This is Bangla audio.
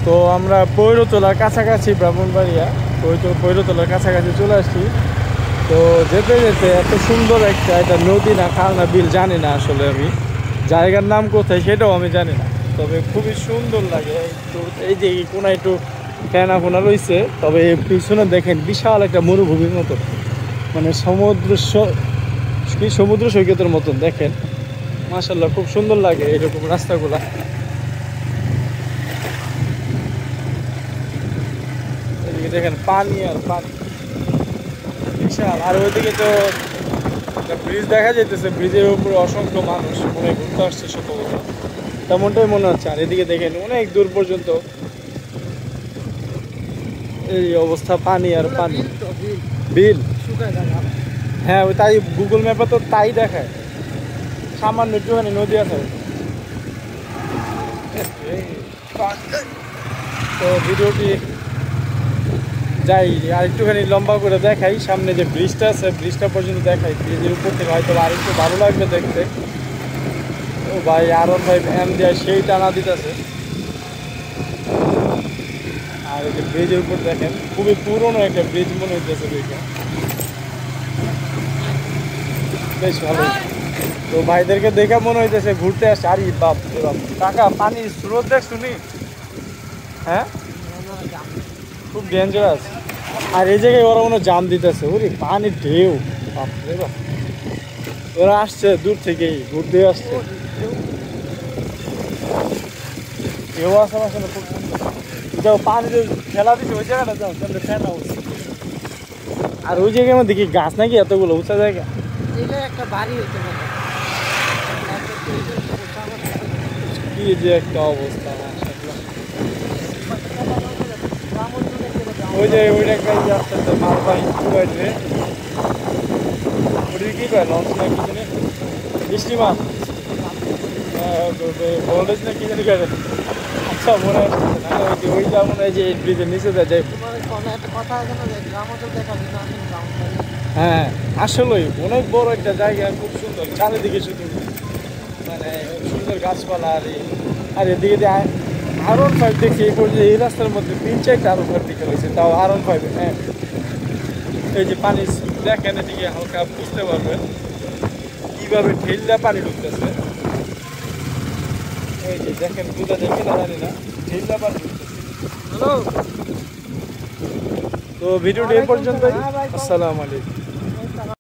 তো আমরা পৈরতলার কাছাকাছি, ব্রাহ্মণবাড়িয়া পৈরতলার কাছাকাছি চলে আসছি। তো যেতে যেতে এত সুন্দর একটা নদী না খাল না বিল জানি না আসলে, আমি জায়গার নাম কোথায় সেটাও আমি জানি না, তবে খুবই সুন্দর লাগে। একটু এই যে কোনা একটু ফেনা ফোনা রয়েছে, তবে পিছনে দেখেন বিশাল একটা মরুভূমির মতো, মানে সমুদ্র সৈকতের মতন দেখেন। মাশাআল্লাহ খুব সুন্দর লাগে এরকম রাস্তাগুলা। এদিকে দেখেন পানি আর পানি বিশাল। আর ওইদিকে তো ব্রিজ দেখা যাইতেছে, ব্রিজের উপরে অসংখ্য মানুষ মনে ঘুরতে আসছে সম্ভবত, তেমনটাই মনে হচ্ছে। আর এদিকে দেখেন অনেক দূর পর্যন্ত এই অবস্থা, পানি আর পানি। বিল, হ্যাঁ ওই তাই গুগল ম্যাপে তো তাই দেখায়, সামান্য একটুখানি নদী আছে। তো ভিডিওটি যাই আর একটুখানি লম্বা করে দেখাই, সামনে যে ব্রিজটা আছে ব্রিজটা পর্যন্ত দেখাই, ব্রিজের উপর থেকে হয়তো আর একটু ভালো লাগবে দেখতে। ও ভাই আরন ভাই এম দিয়ে সেই টানা দিতেছে। আর এই যে ব্রিজের উপর দেখেন খুবই পুরনো একটা ব্রিজ মনে হইতেছে ব্রিজটা, বেশ ভালো। তো ভাইদেরকে দেখে মনে হইতেছে ঘুরতে আসছে। আর বাপ রে বাপ, টাকা পানির স্রোত দেখ শুনি, হ্যাঁ খুব ডেঞ্জারাস। আর এই জায়গায় ওরা মনে জাম দিতেছে, ওরে পানির ঢেউ, বাপ রে বাপ। ওরা আসছে দূর থেকেই ঘুরতে আসছে, ঢেউ আসে আসলে খুব সুন্দর। যাও পানিতে খেলা দিচ্ছে ওই জায়গাটা, যাও তাহলে ফেনা হচ্ছে। আর ওই জায়গায় আমার দেখি গাছ নাকি এতগুলো উঁচা জায়গা, একটা বাড়ি হইতে পারে। কি যে একটা অবস্থা। ওই যে ওইটা একটা আস্তে আস্তে মালবাহী কি কয়েছে, ওটা কি কয় লঞ্চ না কি জানি, স্টিমার, ভোল্টেজ না কি জানি কয়। আচ্ছা মনে আসছে না, ওই যেমন এই যে ব্রিজের নিচে যায়। একটা কথা আছে না যে গ্রাম অঞ্চল দেখা যায় না, হ্যাঁ আসলেই অনেক বড় একটা জায়গা, খুব সুন্দর চারিদিকে শুধু মানে সুন্দর গাছপালা। আর এদিকে দিয়ে R15 দেখছি এই পর্যন্ত এই রাস্তার মধ্যে 3-4টা R15 দিকে রয়েছে, তাও R15। হ্যাঁ এই যে পানি দেখেন এদিকে হালকা বুঝতে পারবেন কীভাবে ঠেললে পানি ঢুকতেছে। এই যে দেখেন বুঝা যাবে না জানি না, ঠেললে পানি ঢুকতেছে। হ্যালো, তো ভিডিওটি এই পর্যন্তই। আসসালামু আলাইকুম।